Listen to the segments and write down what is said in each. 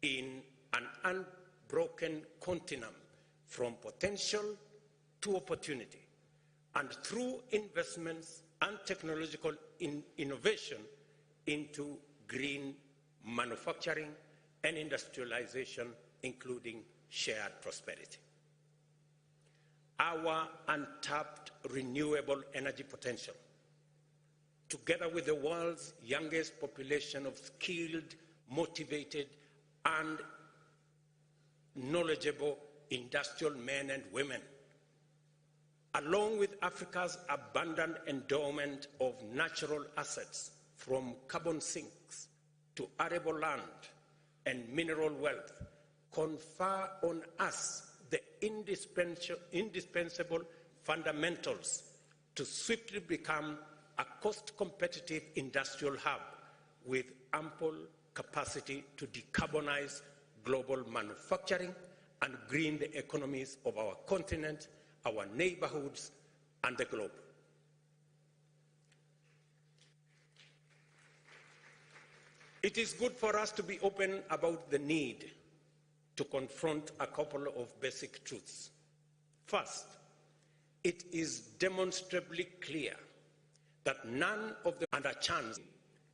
in an unbroken continuum from potential to opportunity, and through investments and technological innovation into green manufacturing and industrialization, including shared prosperity. Our untapped renewable energy potential, together with the world's youngest population of skilled, motivated, and knowledgeable industrial men and women, along with Africa's abundant endowment of natural assets, from carbon sinks to arable land and mineral wealth, confer on us the indispensable fundamentals to swiftly become a cost-competitive industrial hub with ample capacity to decarbonize global manufacturing and green the economies of our continent, our neighborhoods, and the globe. It is good for us to be open about the need to confront a couple of basic truths. First, it is demonstrably clear that none of them under chance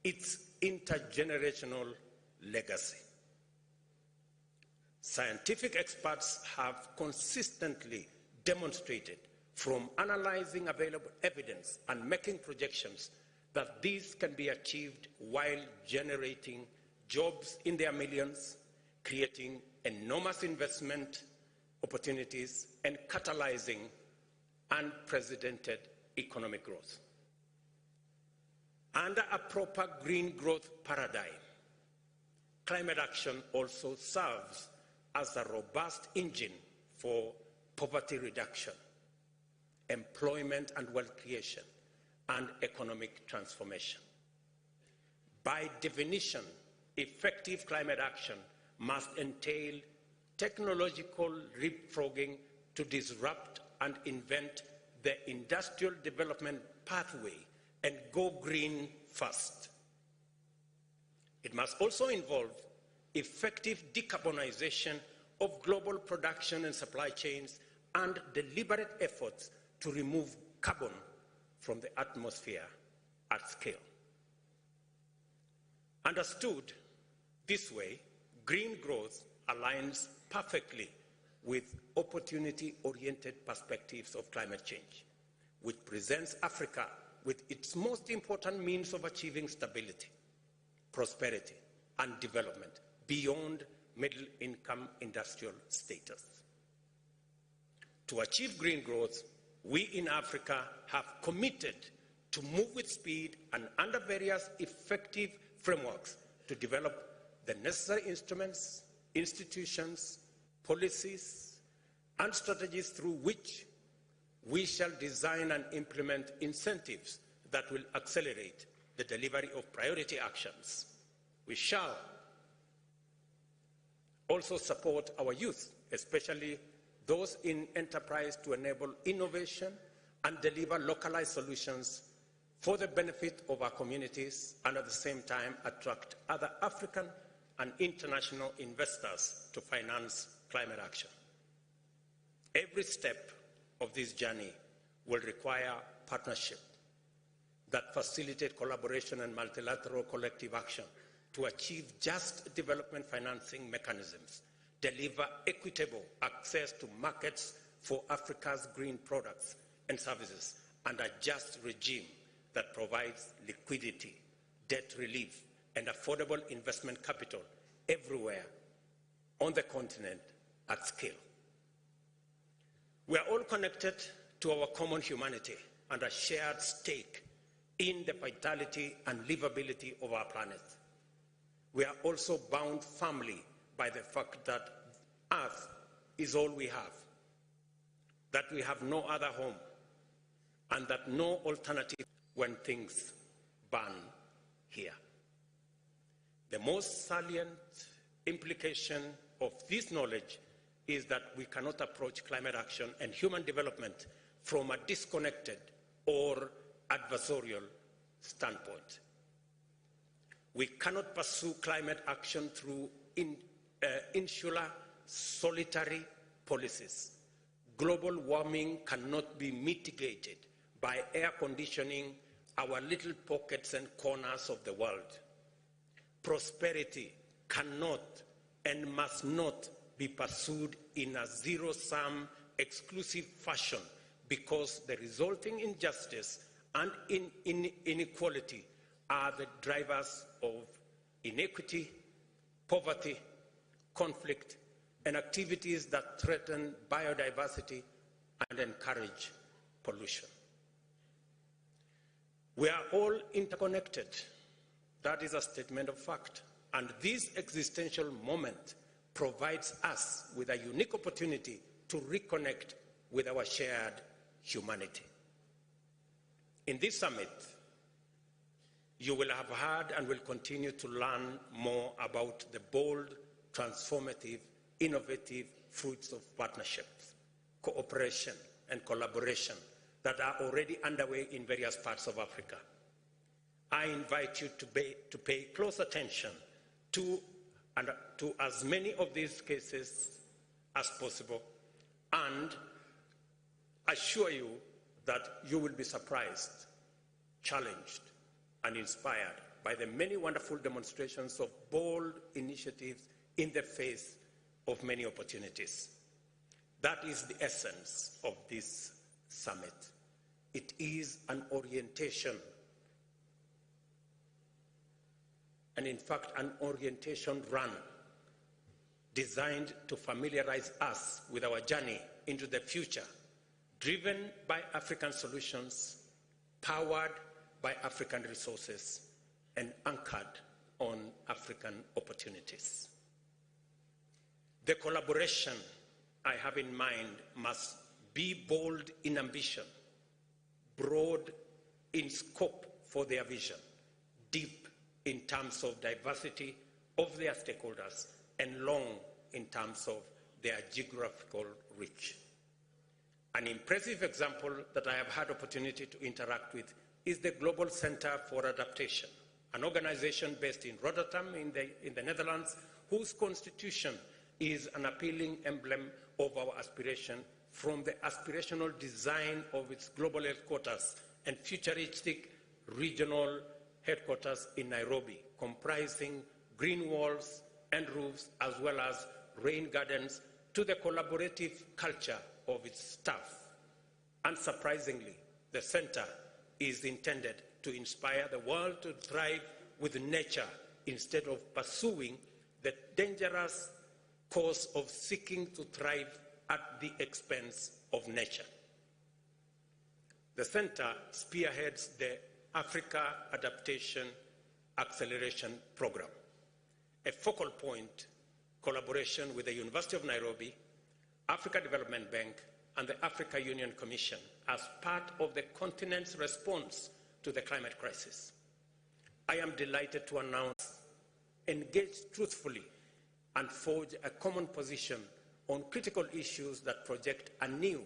its intergenerational legacy. Scientific experts have consistently demonstrated, from analyzing available evidence and making projections, that these can be achieved while generating jobs in their millions, creating enormous investment opportunities, and catalyzing unprecedented economic growth. Under a proper green growth paradigm, climate action also serves as a robust engine for poverty reduction, employment and wealth creation, and economic transformation. By definition, effective climate action must entail technological leapfrogging to disrupt and invent the industrial development pathway and go green first. It must also involve effective decarbonization of global production and supply chains and deliberate efforts to remove carbon from the atmosphere at scale. Understood this way, green growth aligns perfectly with opportunity-oriented perspectives of climate change, which presents Africa with its most important means of achieving stability, prosperity, and development beyond middle-income industrial status. To achieve green growth, we in Africa have committed to move with speed and under various effective frameworks to develop the necessary instruments, institutions, policies, and strategies through which we shall design and implement incentives that will accelerate the delivery of priority actions. We shall also support our youth, especially those in enterprise, to enable innovation and deliver localized solutions for the benefit of our communities, and at the same time attract other African and international investors to finance climate action. Every step of this journey will require partnership that facilitate collaboration and multilateral collective action to achieve just development financing mechanisms, deliver equitable access to markets for Africa's green products and services, and a just regime that provides liquidity, debt relief, and affordable investment capital everywhere on the continent at scale. We are all connected to our common humanity and a shared stake in the vitality and livability of our planet. We are also bound firmly by the fact that Earth is all we have, that we have no other home, and that no alternative when things burn here. The most salient implication of this knowledge is that we cannot approach climate action and human development from a disconnected or adversarial standpoint. We cannot pursue climate action through insular, solitary policies. Global warming cannot be mitigated by air conditioning our little pockets and corners of the world. Prosperity cannot and must not be pursued in a zero-sum, exclusive fashion, because the resulting injustice and inequality are the drivers of inequity, poverty, conflict, and activities that threaten biodiversity and encourage pollution. We are all interconnected. That is a statement of fact. And this existential moment provides us with a unique opportunity to reconnect with our shared humanity. In this summit, you will have heard and will continue to learn more about the bold, transformative, innovative fruits of partnerships, cooperation, and collaboration that are already underway in various parts of Africa. I invite you to pay close attention to as many of these cases as possible, and assure you that you will be surprised, challenged, and inspired by the many wonderful demonstrations of bold initiatives in the face of many opportunities. That is the essence of this summit. It is an orientation, and in fact, an orientation run designed to familiarize us with our journey into the future, driven by African solutions, powered by African resources, and anchored on African opportunities. The collaboration I have in mind must be bold in ambition, broad in scope for their vision, deep in terms of diversity of their stakeholders, and long in terms of their geographical reach. An impressive example that I have had opportunity to interact with is the Global Center for Adaptation, an organization based in Rotterdam in the Netherlands, whose constitution is an appealing emblem of our aspiration, from the aspirational design of its global headquarters and futuristic regional headquarters in Nairobi, comprising green walls and roofs, as well as rain gardens, to the collaborative culture of its staff. Unsurprisingly, the center is intended to inspire the world to thrive with nature instead of pursuing the dangerous course of seeking to thrive at the expense of nature. The center spearheads the Africa Adaptation Acceleration Program, a focal point collaboration with the University of Nairobi, Africa Development Bank, and the Africa Union Commission as part of the continent's response to the climate crisis. I am delighted to announce, engage truthfully and forge a common position on critical issues that project a new,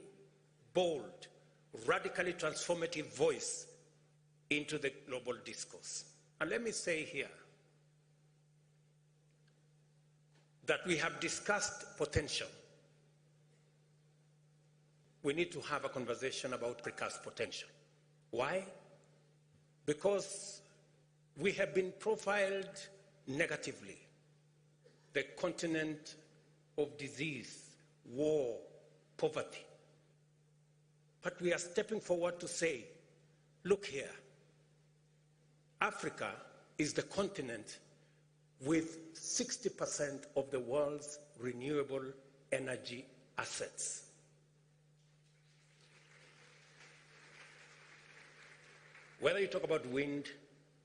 bold, radically transformative voice into the global discourse. And let me say here that we have discussed potential. We need to have a conversation about Africa's potential. Why? Because we have been profiled negatively. The continent of disease, war, poverty. But we are stepping forward to say, look here, Africa is the continent with 60% of the world's renewable energy assets. Whether you talk about wind,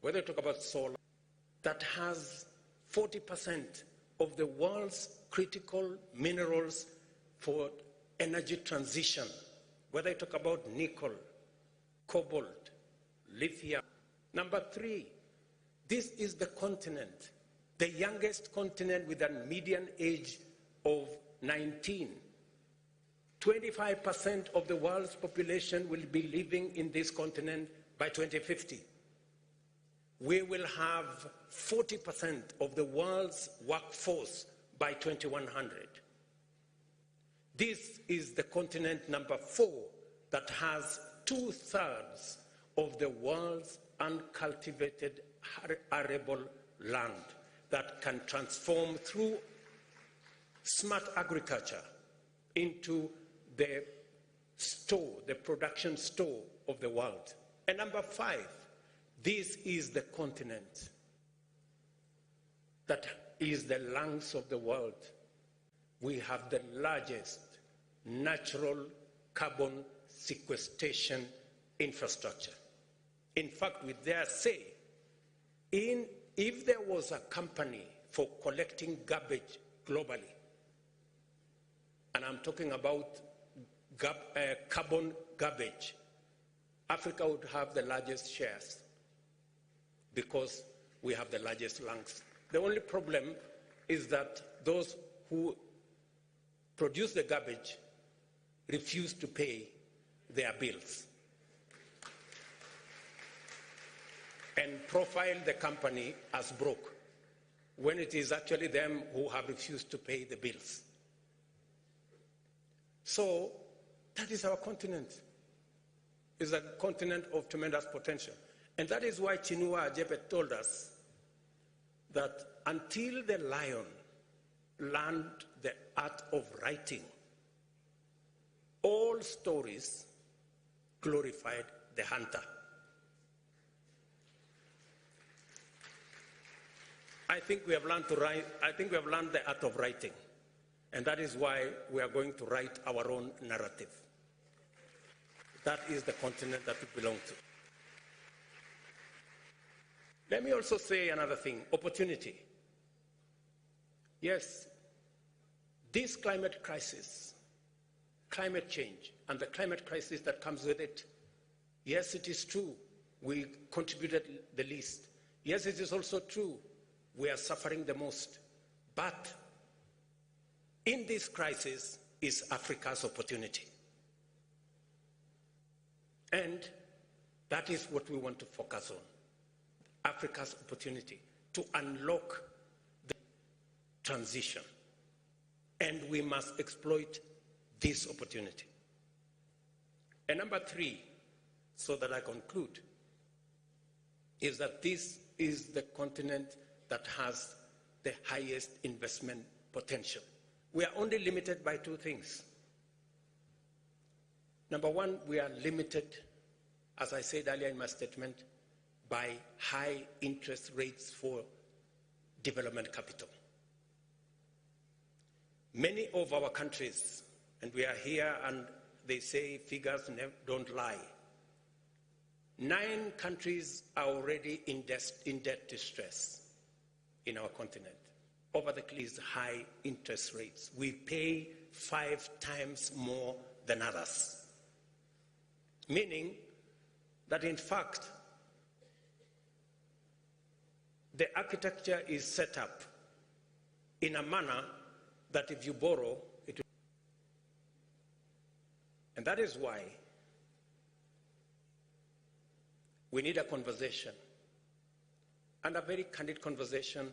whether you talk about solar, that has 40% of the world's critical minerals for energy transition, whether you talk about nickel, cobalt, lithium. Number 3, this is the continent, the youngest continent with a median age of 19. 25% of the world's population will be living in this continent by 2050. We will have 40% of the world's workforce by 2100. This is the continent number 4 that has 2/3 of the world's uncultivated arable land that can transform through smart agriculture into the store, the production store of the world. And number 5, this is the continent that is the lungs of the world. We have the largest natural carbon sequestration infrastructure. In fact, we dare say, if there was a company for collecting garbage globally, and I'm talking about carbon garbage, Africa would have the largest shares because we have the largest lungs. The only problem is that those who produce the garbage refuse to pay their bills and profile the company as broke when it is actually them who have refused to pay the bills. So that is our continent. It's a continent of tremendous potential. And that is why Chinua Achebe told us that until the lion learned the art of writing, all stories glorified the hunter. I think we have learned to write. I think we have learned the art of writing. And that is why we are going to write our own narrative. That is the continent that we belong to. Let me also say another thing, opportunity. Yes, this climate crisis, climate change, and the climate crisis that comes with it, yes, it is true, we contributed the least. Yes, it is also true, we are suffering the most. But in this crisis is Africa's opportunity. And that is what we want to focus on, Africa's opportunity to unlock the transition. And we must exploit this opportunity. And number 3, so that I conclude, is that this is the continent that has the highest investment potential. We are only limited by 2 things. Number 1, we are limited, as I said earlier in my statement, by high interest rates for development capital. Many of our countries, and we are here and they say figures don't lie, 9 countries are already in debt distress in our continent. Over the high interest rates. We pay 5 times more than others. Meaning that in fact, the architecture is set up in a manner that if you borrow, it will. And that is why we need a conversation, and a very candid conversation,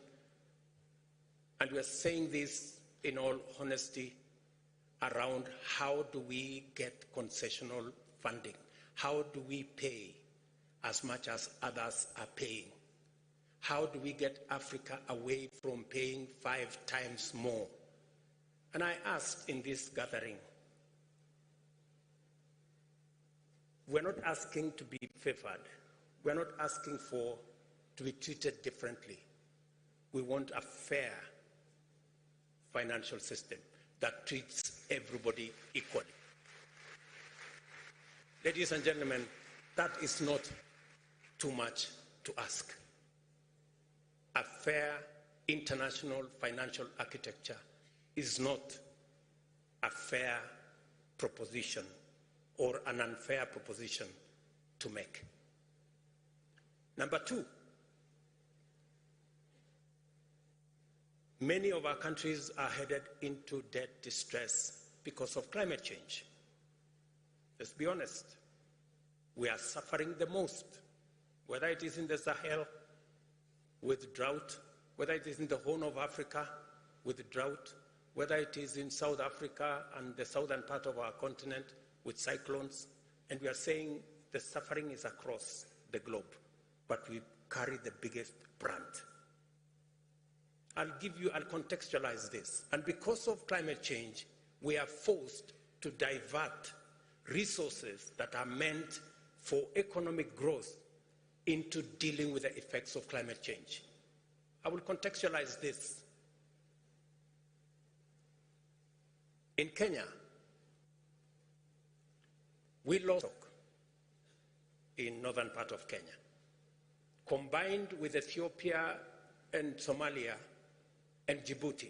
and we are saying this in all honesty, around how do we get concessional funding? How do we pay as much as others are paying? How do we get Africa away from paying 5 times more? And I asked in this gathering, we're not asking to be favored. We're not asking to be treated differently. We want a fair financial system that treats everybody equally. Ladies and gentlemen, that is not too much to ask. A fair international financial architecture is not a fair proposition or an unfair proposition to make. Number 2, many of our countries are headed into debt distress because of climate change. Let's be honest. We are suffering the most, whether it is in the Sahel with drought, whether it is in the Horn of Africa with drought, whether it is in South Africa and the southern part of our continent with cyclones, and we are saying the suffering is across the globe, but we carry the biggest brunt. I'll contextualize this. And because of climate change, we are forced to divert resources that are meant for economic growth into dealing with the effects of climate change. I will contextualize this. In Kenya, we lost in northern part of Kenya. Combined with Ethiopia and Somalia and Djibouti,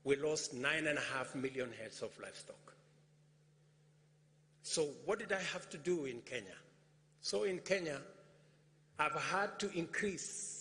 we lost 9.5 million heads of livestock. So what did I have to do in Kenya? So in Kenya, I've had to increase